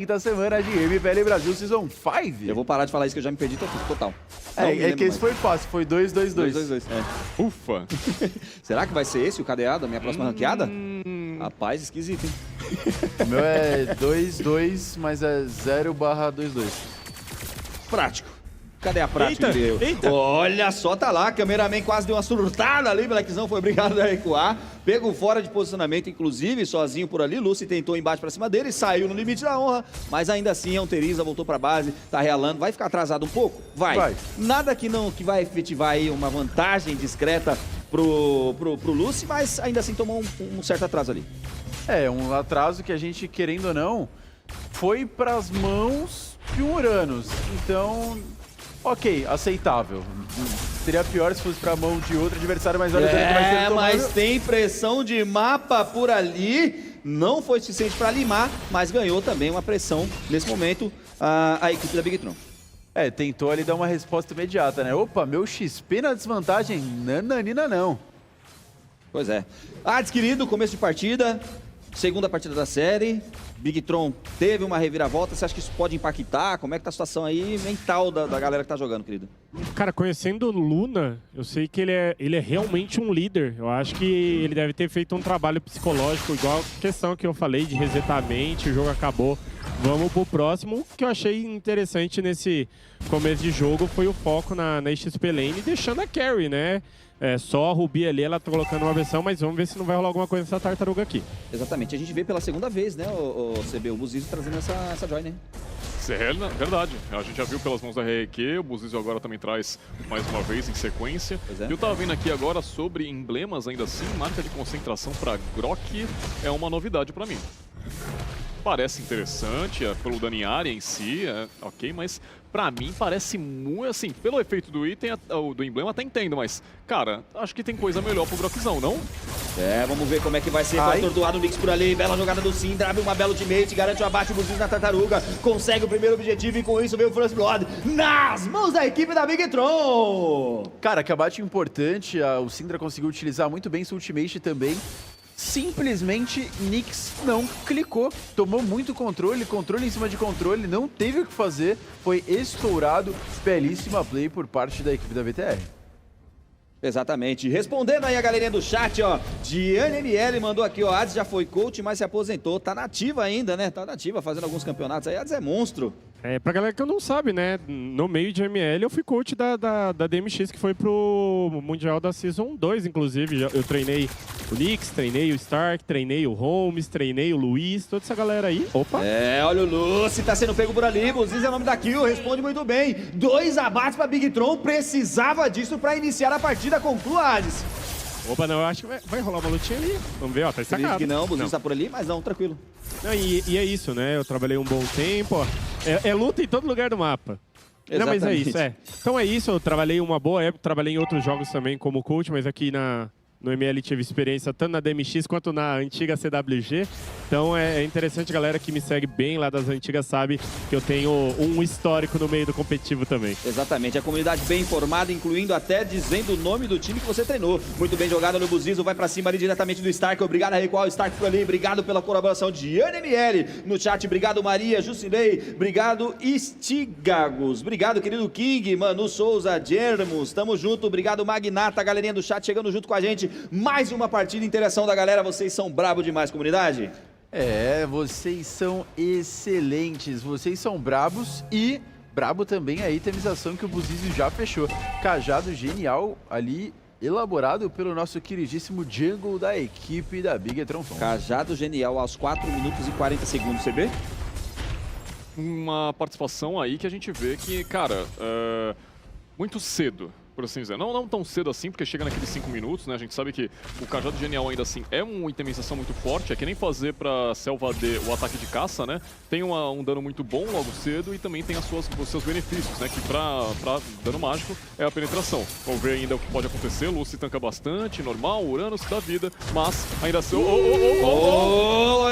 Quinta semana de MPL Brasil Season 5. Eu vou parar de falar isso que eu já me perdi total. É que esse foi fácil, foi 2-2-2. 2-2-2. Ufa! Será que vai ser esse o cadeado, a minha próxima ranqueada? Rapaz, esquisito, hein? O meu é 2-2, mas é 0/22. Prático. Cadê a prática? Eita. Olha só, tá lá. Cameraman quase deu uma surtada ali. Blackzão foi obrigado a recuar. Pegou fora de posicionamento, inclusive, sozinho por ali. Lucy tentou embate pra cima dele, saiu no limite da honra. Mas ainda assim, é um Teriza, voltou pra base, tá realando. Vai ficar atrasado um pouco? Vai. Nada que vai efetivar aí uma vantagem discreta pro Lucy, mas ainda assim tomou um certo atraso ali. É, um atraso que a gente, querendo ou não, foi pras mãos de um Uranus. Então... ok, aceitável. Seria pior se fosse pra mão de outro adversário, mas olha o dano que vai ser tomado. Mas tem pressão de mapa por ali. Não foi suficiente pra limar, mas ganhou também uma pressão nesse momento a equipe da Bigtron. É, tentou ali dar uma resposta imediata, né? Opa, meu XP na desvantagem. Nananina não. Pois é. Hades, querido, começo de partida. Segunda partida da série. Bigtron teve uma reviravolta. Você acha que isso pode impactar? Como é que tá a situação aí mental da galera que tá jogando, querido? Cara, conhecendo o Luna, eu sei que ele é realmente um líder. Eu acho que ele deve ter feito um trabalho psicológico, igual a questão que eu falei de resetar a mente, o jogo acabou, vamos pro próximo. O que eu achei interessante nesse começo de jogo foi o foco na XP Lane, deixando a carry, né? É, só a Ruby ali, ela tá colocando uma versão, mas vamos ver se não vai rolar alguma coisa nessa tartaruga aqui. Exatamente, a gente vê pela segunda vez, né, o CB, o Buzizo trazendo essa joy, né? É verdade, a gente já viu pelas mãos da REQ, o Buzizo agora também traz mais uma vez em sequência. E eu tava vendo aqui agora sobre emblemas ainda assim, marca de concentração pra Grok é uma novidade pra mim. Parece interessante, pelo dano em área em si, ok, mas pra mim parece muito, assim, pelo efeito do item, do emblema até entendo, mas, cara, acho que tem coisa melhor pro Grokzão, não? É, vamos ver como é que vai ser. Vai atordoado o Nix por ali, bela jogada do Syndra, abre uma bela ultimate, garante o abate, o Buzizo na tartaruga, consegue o primeiro objetivo e com isso veio o First Blood nas mãos da equipe da Bigtron. Cara, que abate importante, o Syndra conseguiu utilizar muito bem sua ultimate também. Simplesmente Nyx não clicou, tomou muito controle em cima de controle, não teve o que fazer, foi estourado, belíssima play por parte da equipe da BTR. Exatamente, respondendo aí a galerinha do chat, ó, Diane ML mandou aqui, ó, Hades já foi coach, mas se aposentou, tá nativa ainda, né, tá nativa, fazendo alguns campeonatos aí, Hades é monstro. É, pra galera que não sabe, né, no meio de ML eu fui coach da DMX, que foi pro Mundial da Season 2, inclusive. Eu treinei o Nyx, treinei o Stark, treinei o Holmes, treinei o Luiz, toda essa galera aí. Opa! É, olha o Lucy, tá sendo pego por ali, Buzizo é o nome da kill, responde muito bem. 2 abates pra Bigtron, precisava disso pra iniciar a partida, conclua, Hades. Opa, não, eu acho que vai rolar uma lutinha ali. Vamos ver, ó, tá estacado. Que não, o Buzizo tá por ali, mas não, tranquilo. Não, e é isso, né? Eu trabalhei um bom tempo, ó. É luta em todo lugar do mapa. Exatamente. Não, mas é isso, Então é isso, eu trabalhei uma boa época, trabalhei em outros jogos também como coach, mas aqui no ML tive experiência tanto na DMX quanto na antiga CWG. Então é interessante, galera que me segue bem lá das antigas sabe que eu tenho um histórico no meio do competitivo também. Exatamente, a comunidade bem informada, incluindo até dizendo o nome do time que você treinou. Muito bem jogado no Buzizo, vai pra cima ali diretamente do Stark. Obrigado a recuar o Stark por ali, obrigado pela colaboração de ANML no chat. Obrigado Maria, Jusilei, obrigado Stigagos, obrigado querido King, Manu Souza, Germos, tamo junto, obrigado Magnata, galerinha do chat chegando junto com a gente. Mais uma partida, interação da galera, vocês são brabo demais, comunidade. É, vocês são excelentes, vocês são brabos e brabo também a itemização que o Buzizo já fechou. Cajado genial ali, elaborado pelo nosso queridíssimo jungle da equipe da Bigtron. Cajado genial aos 4 minutos e 40 segundos, CB? Uma participação aí que a gente vê que, cara, muito cedo, por assim dizer. Não tão cedo assim, porque chega naqueles 5 minutos, né? A gente sabe que o Cajado Genial ainda assim é uma itemização muito forte, é que nem fazer pra Selva D o ataque de caça, né? Tem um dano muito bom logo cedo e também tem os seus benefícios, né? Que pra dano mágico é a penetração. Vamos ver ainda o que pode acontecer, Lucy tanca bastante, normal, Uranus da vida, mas ainda assim...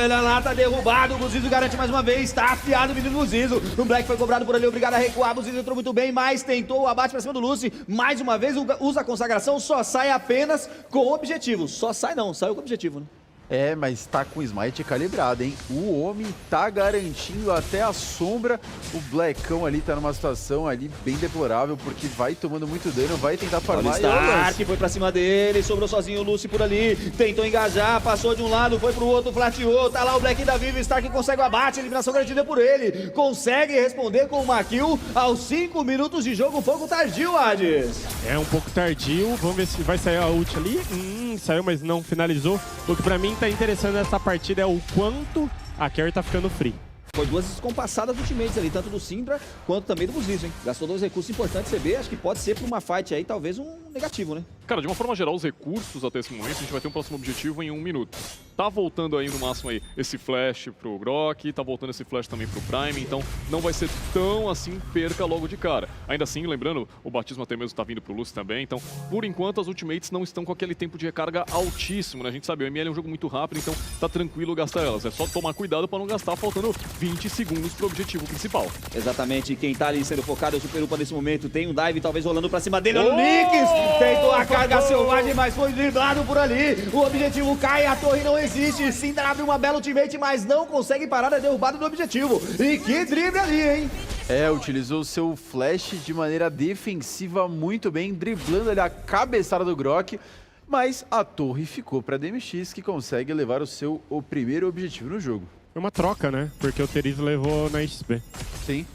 Ele lá tá derrubado, o Buzizo garante mais uma vez, tá afiado o menino Buzizo. O Black foi cobrado por ali, obrigado a recuar, o Buzizo entrou muito bem, mas tentou o abate pra cima do Lucy, mais uma vez usa a consagração, só sai apenas com objetivo. Só sai não, saiu com objetivo, né? É, mas tá com o Smite calibrado, hein? O homem tá garantindo até a sombra. O Blackão ali tá numa situação ali bem deplorável, porque vai tomando muito dano, vai tentar farmar. Olha o Stark, foi pra cima dele, sobrou sozinho o Lucy por ali, tentou engajar, passou de um lado, foi pro outro, flateou, tá lá o Black ainda vivo, Stark consegue o abate, eliminação garantida por ele, consegue responder com uma kill aos 5 minutos de jogo, fogo tardio, Hades. É um pouco tardio, vamos ver se vai sair a ult ali. Saiu, mas não finalizou. O que pra mim tá interessante nessa partida é o quanto a carry tá ficando free. Foi duas descompassadas ultimates ali, tanto do Syndra quanto também do Buzizo, hein? Gastou 2 recursos importantes CB, acho que pode ser pra uma fight aí, talvez um negativo, né? Cara, de uma forma geral, os recursos até esse momento, a gente vai ter um próximo objetivo em 1 minuto. Tá voltando aí no máximo aí esse flash pro Grok, tá voltando esse flash também pro Prime, então não vai ser tão assim perca logo de cara. Ainda assim, lembrando, o batismo até mesmo tá vindo pro Lucy também, então por enquanto as ultimates não estão com aquele tempo de recarga altíssimo, né? A gente sabe, o ML é um jogo muito rápido, então tá tranquilo gastar elas. É só tomar cuidado pra não gastar faltando 20 segundos pro objetivo principal. Exatamente, quem tá ali sendo focado é o Super Upa nesse momento, tem um dive talvez rolando pra cima dele, olha o Nix! Tentou a carga selvagem, mas foi driblado por ali, o objetivo cai, a torre não existe, Syndra abre uma bela ultimate, mas não consegue parar, é derrubado do objetivo. E que drible ali, hein? É, utilizou o seu flash de maneira defensiva muito bem, driblando ali a cabeçada do Grok, mas a torre ficou para DMX, que consegue levar o primeiro objetivo no jogo. Foi uma troca, né? Porque o Terizo levou na XP. Sim.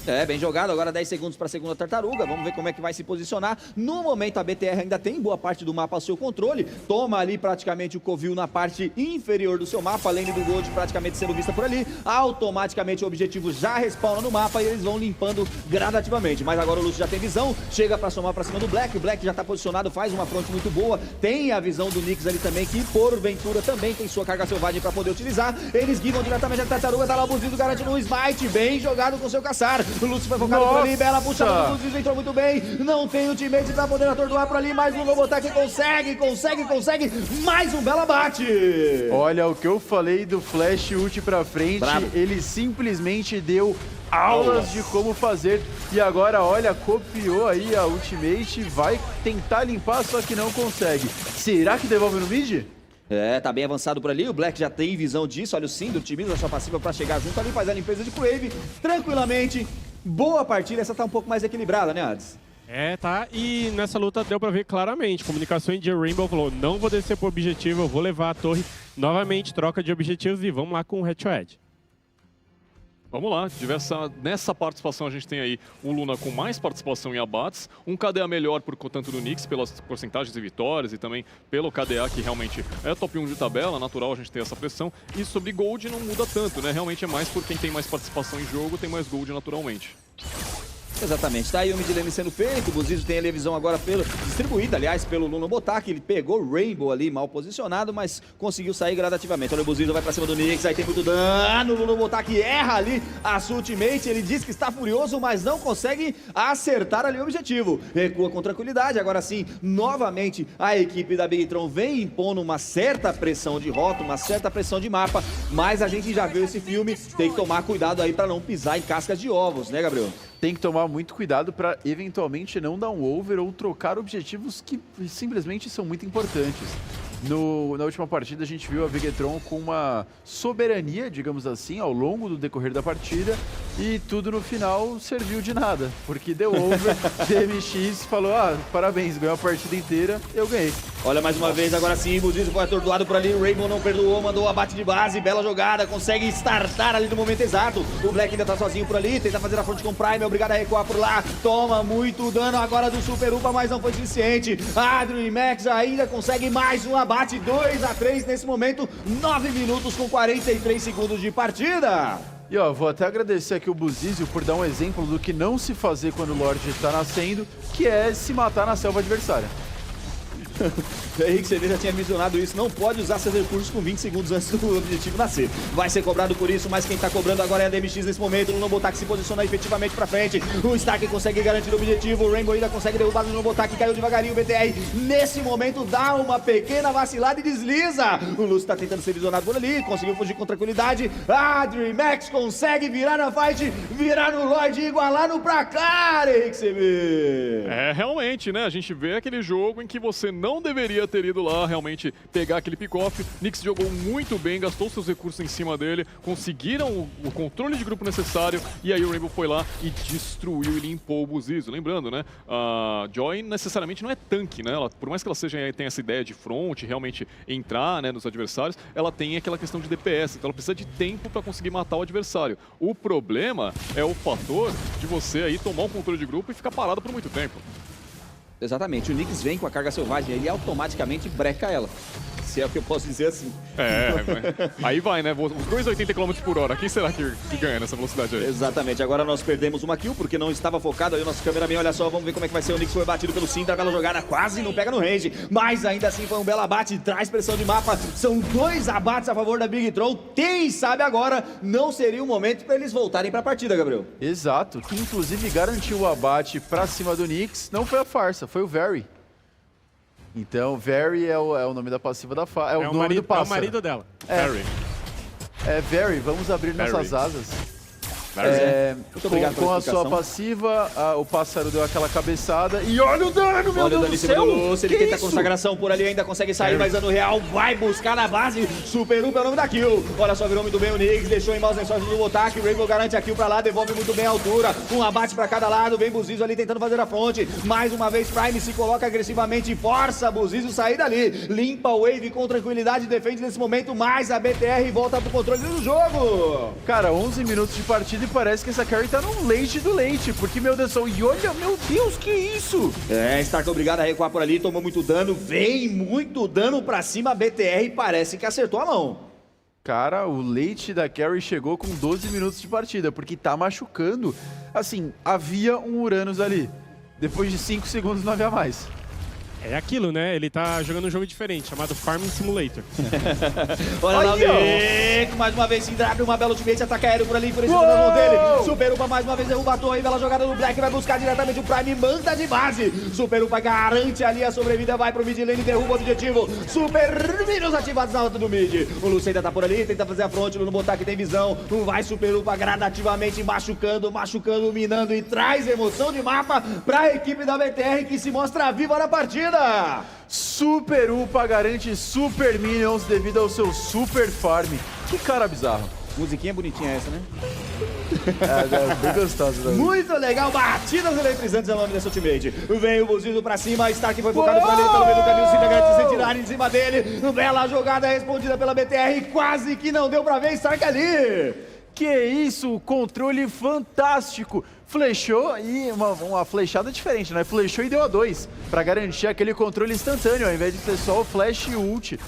É, bem jogado, agora 10 segundos para a segunda tartaruga, vamos ver como é que vai se posicionar. No momento a BTR ainda tem boa parte do mapa ao seu controle, toma ali praticamente o Covil na parte inferior do seu mapa, além do Gold praticamente sendo vista por ali, automaticamente o objetivo já respawna no mapa e eles vão limpando gradativamente. Mas agora o Lúcio já tem visão, chega para somar para cima do Black, o Black já está posicionado, faz uma front muito boa, tem a visão do Nix ali também, que porventura também tem sua carga selvagem para poder utilizar. Eles guiam diretamente a tartaruga, tá lá o Buzizo garantindo um smite, bem jogado com seu caçar. O Lúcio foi focado por ali, bela puxada do Buzizo, entrou muito bem, não tem ultimate pra poder atordoar por ali, mas o Lobotak consegue, mais um belo abate. Olha o que eu falei do flash ult pra frente, Bravo. ele simplesmente deu aulas de como fazer e agora, olha, copiou aí a ultimate, vai tentar limpar, só que não consegue. Será que devolve no mid? É, tá bem avançado por ali, o Black já tem visão disso, olha o Syndra, otimiza a sua passiva pra chegar junto ali, faz a limpeza de Crave, tranquilamente. Boa partida, essa tá um pouco mais equilibrada, né, Hades? É, tá. E nessa luta deu pra ver claramente. Comunicação de Rainbow falou, não vou descer pro objetivo, eu vou levar a torre. Novamente, troca de objetivos e vamos lá com o head-to-head. Vamos lá, nessa participação a gente tem aí um Luna com mais participação em abates, um KDA melhor por tanto do Nix, pelas porcentagens de vitórias e também pelo KDA, que realmente é top 1 de tabela, natural a gente ter essa pressão. E sobre Gold não muda tanto, né? Realmente é mais por quem tem mais participação em jogo, tem mais Gold naturalmente. Exatamente, tá aí o mid lane sendo feito, o Buzizo tem a visão agora distribuída, aliás, pelo Luna Botak, ele pegou o Rainbow ali mal posicionado, mas conseguiu sair gradativamente. Olha o Buzizo, vai pra cima do Nix, aí tem muito dano, o Luna Botak erra ali a sua ultimate, ele diz que está furioso, mas não consegue acertar ali o objetivo. Recua com tranquilidade, agora sim, novamente a equipe da Bigtron vem impondo uma certa pressão de rota, uma certa pressão de mapa, mas a gente já viu esse filme, tem que tomar cuidado aí pra não pisar em cascas de ovos, né, Gabriel? Tem que tomar muito cuidado para eventualmente não dar um over ou trocar objetivos que simplesmente são muito importantes. Na última partida a gente viu a Vegetron com uma soberania, digamos assim, ao longo do decorrer da partida e tudo no final serviu de nada, porque deu over, DMX falou, parabéns, ganhou a partida inteira, eu ganhei. Olha mais uma vez, agora sim, o Buzizo foi atordoado por ali, o Rainbow não perdoou, mandou o abate de base, bela jogada, consegue startar ali no momento exato, o Black ainda tá sozinho por ali, tenta fazer a frente com o Prime, é obrigado a recuar por lá, toma muito dano agora do Super Upa, mas não foi suficiente, a DreamHack ainda consegue mais um abate, 2-3 nesse momento, 9 minutos com 43 segundos de partida. E ó, vou até agradecer aqui o Buzizo por dar um exemplo do que não se fazer quando o Lorde tá nascendo, que é se matar na selva adversária. Henrique CD já tinha mencionado isso, não pode usar seus recursos com 20 segundos antes do objetivo nascer. Vai ser cobrado por isso, mas quem tá cobrando agora é a DMX nesse momento. O Nobotak se posiciona efetivamente pra frente. O Stark consegue garantir o objetivo, o Rainbow ainda consegue derrubar o Nobotak, caiu devagarinho. O BTR nesse momento dá uma pequena vacilada e desliza. O Lúcio tá tentando ser visionado por ali, conseguiu fugir com tranquilidade. A DreamHack consegue virar na fight, virar no Lloyd e igualar no placar, Henrique CB. É, realmente, né? A gente vê aquele jogo em que você não não deveria ter ido lá realmente pegar aquele pick-off. Nix jogou muito bem, gastou seus recursos em cima dele, conseguiram o controle de grupo necessário, e aí o Rainbow foi lá e destruiu e limpou o Buzizo. Lembrando, né, a Joy necessariamente não é tanque, né? Ela, por mais que ela tenha essa ideia de front, realmente entrar, né, nos adversários, ela tem aquela questão de DPS, então ela precisa de tempo para conseguir matar o adversário. O problema é o fator de você aí tomar um controle de grupo e ficar parado por muito tempo. Exatamente, o Nix vem com a carga selvagem, ele automaticamente breca ela. Se é o que eu posso dizer assim. Aí vai, né? Os 280 km por hora. Quem será que ganha nessa velocidade aí? Exatamente, agora nós perdemos uma kill porque não estava focado aí o nosso cameraman. Olha só, vamos ver como é que vai ser. O Nix foi batido pelo Syndra, bela jogada, quase não pega no range, mas ainda assim foi um belo abate, traz pressão de mapa. São 2 abates a favor da Big Tron. Quem sabe agora não seria o momento para eles voltarem para a partida, Gabriel. Exato, que inclusive garantiu o abate pra cima do Nix. Não foi a farsa, foi o Very. Então, Very é o nome da passiva da farsa. É o nome do pássaro. É o marido dela. Harry. É Very, vamos abrir nossas asas. Muito obrigado com a sua passiva, o pássaro deu aquela cabeçada e olha o dano, meu Deus do céu! Lúcio, ele tenta a consagração por ali, ainda consegue sair, mas dano real, vai buscar na base, Super Up é o nome da kill. Olha só, virou muito bem o Nix, deixou em maus lençóis do ataque, o Rainbow garante a kill pra lá, devolve muito bem a altura, um abate pra cada lado, vem Buzizo ali tentando fazer a fronte, mais uma vez Prime se coloca agressivamente, força Buzizo sair dali, limpa o Wave com tranquilidade, defende nesse momento, mais a BTR volta pro controle do jogo. Cara, 11 minutos de partida e parece que essa carry tá no leite do leite, porque meu Deus, e olha, meu Deus, que isso? Stark obrigado a recuar por ali, tomou muito dano, vem muito dano pra cima, a BTR parece que acertou a mão. Cara, o leite da carry chegou com 12 minutos de partida, porque tá machucando. Assim, havia um Uranus ali, depois de 5 segundos não havia mais. É aquilo, né? Ele tá jogando um jogo diferente, chamado Farming Simulator. Olha lá o Nick, mais uma vez Syndra abre uma bela ultimate, ataca aéreo por ali, enfurecido na mão dele. Super Upa mais uma vez derruba a torre, bela jogada do Black, vai buscar diretamente o Prime, manda de base. Super Upa garante ali a sobrevida, vai pro mid lane, derruba o objetivo. Super Minions ativados na rota do mid. O Lúcio ainda tá por ali, tenta fazer a front, no botar que tem visão. Vai Super Upa gradativamente machucando, minando e traz emoção de mapa pra equipe da BTR que se mostra viva na partida. Super Upa garante Super Minions devido ao seu Super Farm. Que cara bizarro. Musiquinha bonitinha essa, né? Bem gostosa. Muito legal, batidas eletrizantes é o nome desse ultimate. Vem o Buzizo pra cima, Stark foi focado por ali pelo meio do caminho, Syndra garante sem tirar em cima dele. Bela jogada respondida pela BTR, quase que não deu pra ver Stark ali. Que isso, controle fantástico. Flechou e uma flechada diferente, né? Flechou e deu a 2 pra garantir aquele controle instantâneo, ao invés de ser só o flash e o ult.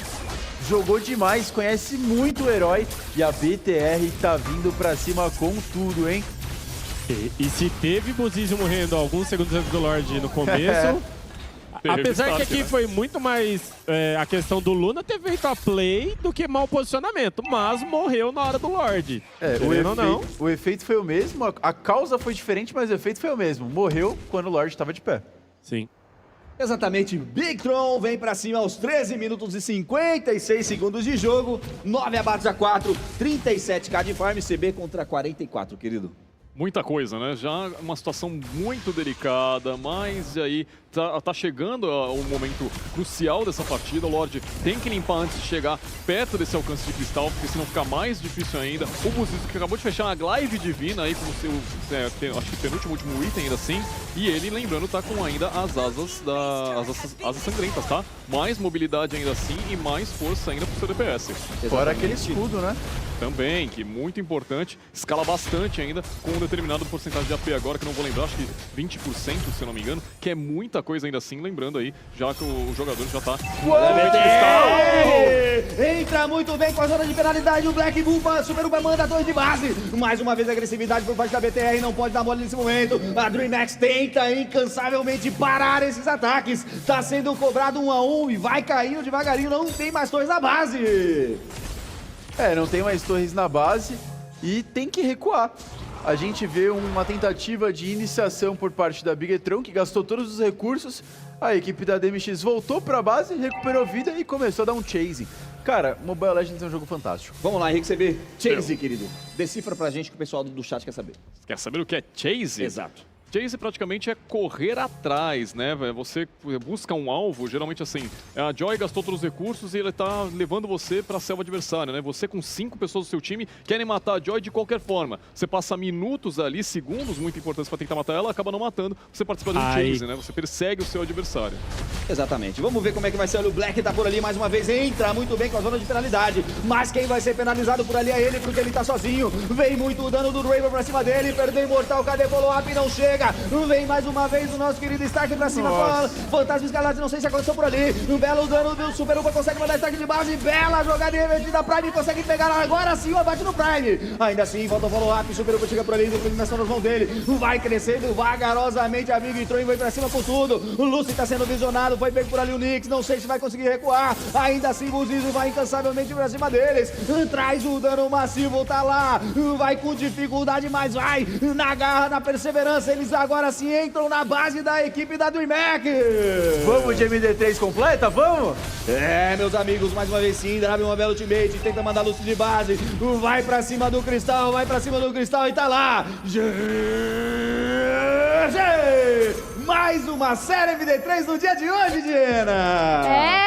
Jogou demais, conhece muito o herói e a BTR tá vindo pra cima com tudo, hein? E se teve Buzizo morrendo alguns segundos antes do Lorde no começo... Apesar que aqui foi muito mais a questão do Luna ter feito a play do que mau posicionamento, mas morreu na hora do Lorde. O efeito foi o mesmo, a causa foi diferente, mas o efeito foi o mesmo. Morreu quando o Lorde estava de pé. Sim. Exatamente, Big Tron vem pra cima aos 13 minutos e 56 segundos de jogo, 9 abates a 4, 37k de farm, CB contra 44, querido. Muita coisa, né? Já uma situação muito delicada, mas aí tá chegando o momento crucial dessa partida. O Lorde tem que limpar antes de chegar perto desse alcance de cristal, porque senão fica mais difícil ainda. O Buzizo que acabou de fechar uma Glaive Divina aí como seu, acho que penúltimo, último item ainda assim. E ele, lembrando, tá com ainda as asas asas sangrentas, tá? Mais mobilidade ainda assim e mais força ainda pro seu DPS. Fora aquele escudo, né? Também, que muito importante, escala bastante ainda, com um determinado porcentagem de AP agora, que eu não vou lembrar, acho que 20%, se eu não me engano, que é muita coisa ainda assim, lembrando aí, já que o jogador já tá... Entra muito bem com a zona de penalidade, o Black Bupa, Super Upa manda a torre de base, mais uma vez a agressividade por parte da BTR, não pode dar mole nesse momento, a DreamHack tenta incansavelmente parar esses ataques, tá sendo cobrado 1 a 1 e vai caindo devagarinho, não tem mais torres na base. Não tem mais torres na base e tem que recuar. A gente vê uma tentativa de iniciação por parte da Big Tron, que gastou todos os recursos. A equipe da DMX voltou pra base, recuperou vida e começou a dar um chasing. Cara, Mobile Legends é um jogo fantástico. Vamos lá, Henrique CB. Chase, querido. Decifra pra gente que o pessoal do chat quer saber. Quer saber o que é Chase? Exato. Chase praticamente é correr atrás, né? Você busca um alvo, geralmente assim, a Joy gastou todos os recursos e ele tá levando você pra selva adversária, né? Você com 5 pessoas do seu time querem matar a Joy de qualquer forma. Você passa minutos ali, segundos muito importantes pra tentar matar ela, acaba não matando, você participa do Chase, né? Você persegue o seu adversário. Exatamente. Vamos ver como é que vai ser. Olha, o Black tá por ali mais uma vez, entra muito bem com a zona de penalidade, mas quem vai ser penalizado por ali é ele, porque ele tá sozinho. Vem muito o dano do Raven pra cima dele, perdeu Imortal, cadê follow-up? Não chega. Vem mais uma vez o nosso querido Stark pra cima. Fantasma escalado, não sei se aconteceu por ali. Um belo dano do Super Upa, consegue mandar Stark de base. Bela jogada invertida, Prime consegue pegar agora sim o abate no Prime. Ainda assim, falta o follow-up, Super Upa chega por ali, eliminação nas mãos dele. Vai crescendo vagarosamente, amigo, entrou e vai pra cima com tudo. O Lucy tá sendo visionado, foi pego por ali o Nyx, não sei se vai conseguir recuar. Ainda assim, o Buzizo vai incansavelmente pra cima deles. Traz o dano massivo, tá lá. Vai com dificuldade, mas vai na garra, na perseverança. Eles agora sim entram na base da equipe da DreamHack. Vamos de MD3 completa? Vamos? É, meus amigos, mais uma vez sim, Draven uma bela ultimate, tenta mandar Lucy de base, vai pra cima do Cristal, e tá lá. GG! Mais uma série MD3 no dia de hoje, Diana! É!